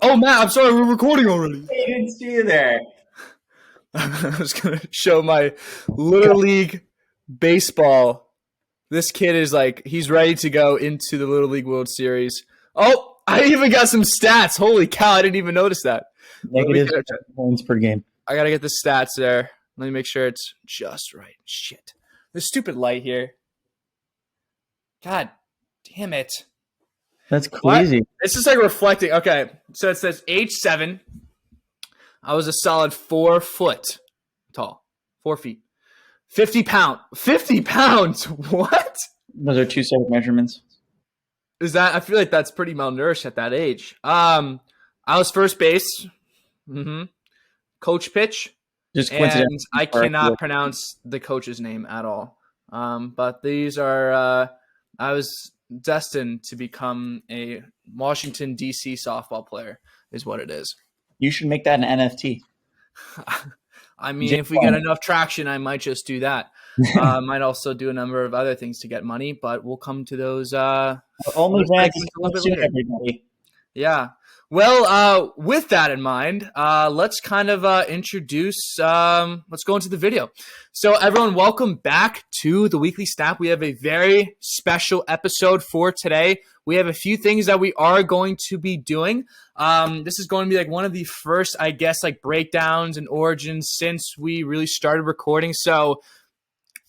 Oh, Matt, I'm sorry, we're recording already. I didn't see you there. I was going to show my Little League baseball. This kid is he's ready to go into the Little League World Series. Oh, I even got some stats. Holy cow, I didn't even notice that. Negative points per game. I got to get the stats there. Let me make sure it's just right. Shit. This stupid light here. God damn it. That's crazy. What? It's just reflecting. Okay, so it says age 7. I was a solid 4 foot tall. 4 feet. 50 pounds. 50 pounds? What? Those are 2 separate measurements. Is that? I feel like that's pretty malnourished at that age. I was first base. Coach pitch. Just and I cannot pronounce the coach's name at all. But these are. I was destined to become a Washington, D.C. softball player is what it is. You should make that an NFT. I mean, if we get enough traction, I might just do that. I might also do a number of other things to get money, but we'll come to those. Only a little bit later. Everybody. Yeah. Well, with that in mind, let's kind of introduce, let's go into the video. So everyone, welcome back to the Weekly Snap. We have a very special episode for today. We have a few things that we are going to be doing. This is going to be one of the first, I guess, breakdowns and origins since we really started recording. So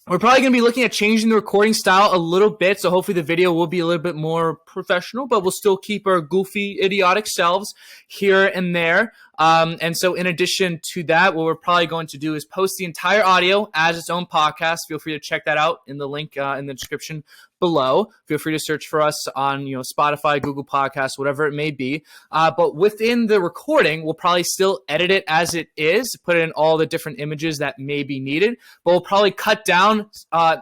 we're probably going to be looking at changing the recording style a little bit, so hopefully the video will be a little bit more professional, but we'll still keep our goofy, idiotic selves here and there. And so in addition to that, what we're probably going to do is post the entire audio as its own podcast. Feel free to check that out in the link in the description below. Feel free to search for us on Spotify, Google Podcasts, whatever it may be. But within the recording, we'll probably still edit it as it is, put in all the different images that may be needed. But we'll probably cut down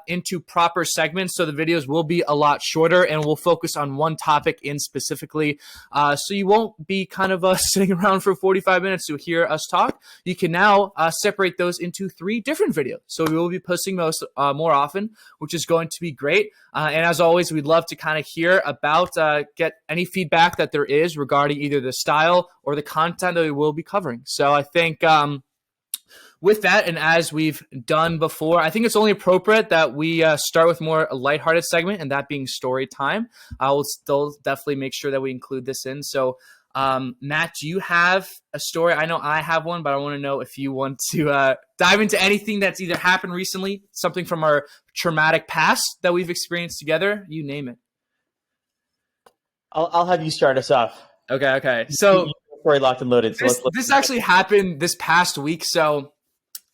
into proper segments, so the videos will be a lot shorter, and we'll focus on one topic in specifically. So you won't be kind of sitting around for 45 minutes to hear us talk. You can now separate those into 3 different videos. So we will be posting those more often, which is going to be great. And as always, we'd love to kind of hear about, get any feedback that there is regarding either the style or the content that we will be covering. So I think with that, and as we've done before, I think it's only appropriate that we start with more a lighthearted segment, and that being story time. I will still definitely make sure that we include this in. So Matt, do you have a story? I know I have one, but I want to know if you want to dive into anything that's either happened recently, something from our traumatic past that we've experienced together. You name it. I'll have you start us off. Okay. So story locked and loaded. So this actually happened this past week. So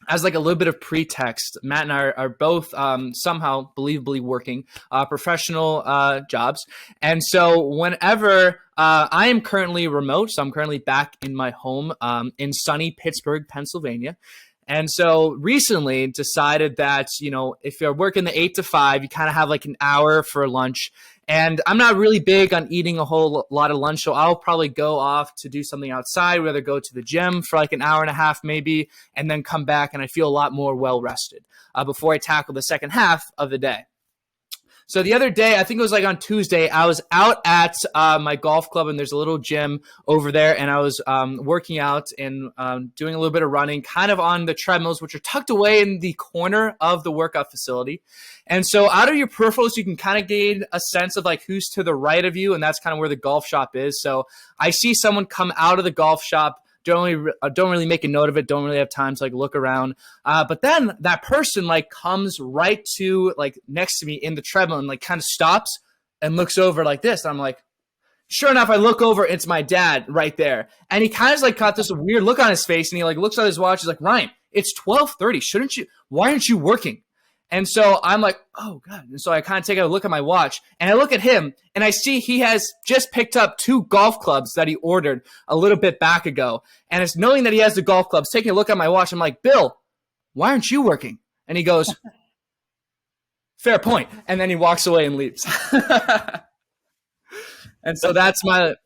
as a little bit of pretext, Matt and I are both somehow believably working professional jobs. And so whenever I am currently remote, so I'm currently back in my home in sunny Pittsburgh, Pennsylvania. And so recently decided that, if you're working the 8 to 5, you kind of have an hour for lunch. And I'm not really big on eating a whole lot of lunch, so I'll probably go off to do something outside, whether go to the gym for an hour and a half maybe, and then come back and I feel a lot more well-rested before I tackle the second half of the day. So the other day, I think it was on Tuesday, I was out at my golf club, and there's a little gym over there, and I was working out and doing a little bit of running, kind of on the treadmills, which are tucked away in the corner of the workout facility. And so out of your peripherals, you can kind of gain a sense of who's to the right of you, and that's kind of where the golf shop is. So I see someone come out of the golf shop. Don't really make a note of it. Don't really have time to look around. But then that person comes right to next to me in the treadmill and kind of stops and looks over like this. And I'm sure enough, I look over. It's my dad right there, and he kind of got this weird look on his face, and he looks at his watch. He's like, Ryan, it's 12:30. Shouldn't you? Why aren't you working? And so I'm like, oh, God. And so I kind of take a look at my watch, and I look at him, and I see he has just picked up 2 golf clubs that he ordered a little bit back ago. And it's knowing that he has the golf clubs, taking a look at my watch, I'm like, Bill, why aren't you working? And he goes, fair point. And then he walks away and leaves. And so that's my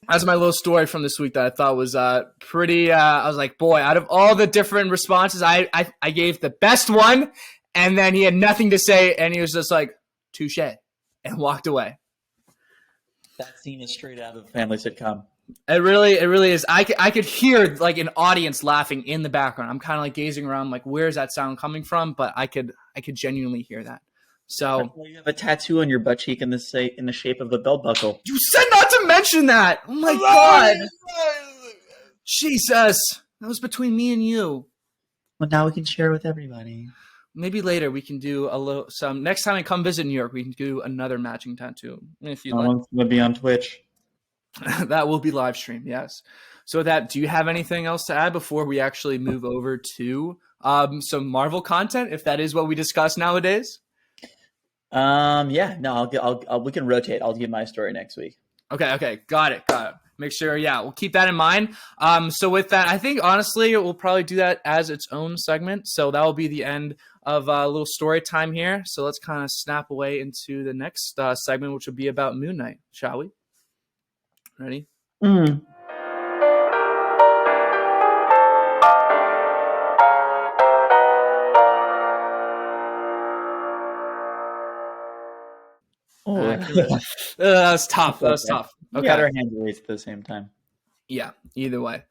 little story from this week that I thought was pretty. I was like, boy, out of all the different responses, I gave the best one. And then he had nothing to say. And he was just like, touche, and walked away. That scene is straight out of a family sitcom. It really is. I could hear like an audience laughing in the background. I'm kind of like gazing around, like, where's that sound coming from? But I could genuinely hear that. So you have a tattoo on your butt cheek in the shape of a belt buckle. You said not to mention that. Oh my God, Jesus, that was between me and you. Well, now we can share with everybody. Maybe later we can do some. Next time I come visit New York, we can do another matching tattoo if you like. One's gonna be on Twitch. That will be live stream, yes. So do you have anything else to add before we actually move over to some Marvel content, if that is what we discuss nowadays? Yeah, no, I'll we can rotate. I'll give my story next week. Okay, got it. Make sure, we'll keep that in mind. So with that, I think honestly we'll probably do that as its own segment. So that will be the end of a little story time here. So let's kind of snap away into the next segment, which will be about Moon Knight, shall we? Ready? Oh, that was tough. Okay. We got our hands raised at the same time. Yeah, either way.